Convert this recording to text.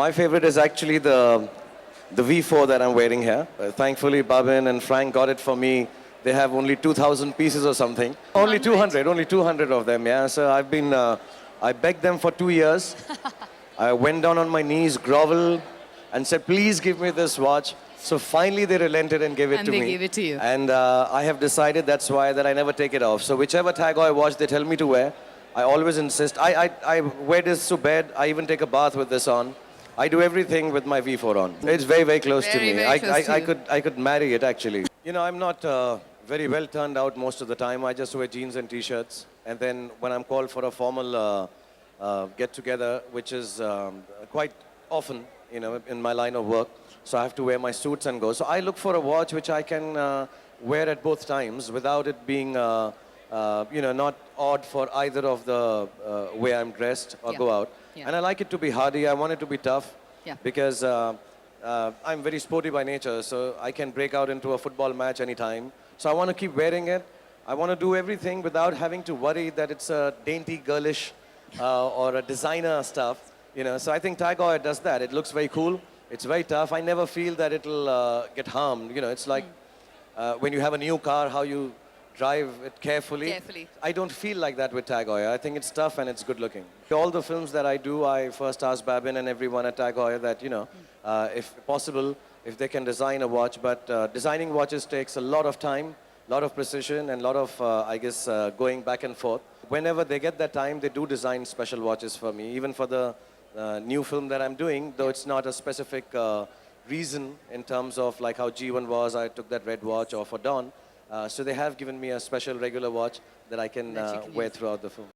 My favorite is actually the V4 that I'm wearing here. Thankfully, Babin and Frank got it for me. They have only 2,000 pieces or something. Only 200, only 200 of them, yeah. So I begged them for 2 years. I went down on my knees, groveled, and said, please give me this watch. So finally they relented and gave it And to they me. gave it to you. And I have decided that's why that I never take it off. So whichever Tag Heuer watch they tell me to wear, I always insist. I wear this to bed. I even take a bath with this on. I do everything with my V4 on. It's very, very close to me. Very close to you. I could marry it actually. You know, I'm not very well turned out most of the time. I just wear jeans and t-shirts. And then when I'm called for a formal get together, which is quite often, you know, in my line of work. So I have to wear my suits and go. So I look for a watch which I can wear at both times without it being, you know, not odd for either of the way I'm dressed or Yeah. go out. Yeah. And I like it to be hardy. I want it to be tough Yeah. because I'm very sporty by nature. So I can break out into a football match anytime. So I want to keep wearing it. I want to do everything without having to worry that it's a dainty, girlish or a designer stuff. You know, so I think Tag Heuer does that. It looks very cool. It's very tough. I never feel that it'll get harmed. You know, it's like when you have a new car, how you drive it carefully. Carefully. I don't feel like that with Tag Heuer. I think it's tough and it's good looking. All the films that I do, I first ask Babin and everyone at Tag Heuer that, you know, if possible, if they can design a watch. But designing watches takes a lot of time, a lot of precision, and a lot of, I guess, going back and forth. Whenever they get that time, they do design special watches for me, even for the new film that I'm doing, though it's not a specific reason in terms of like how G1 was, I took that red watch, or for Dawn. So they have given me a special regular watch that I can That you can wear use. throughout the film.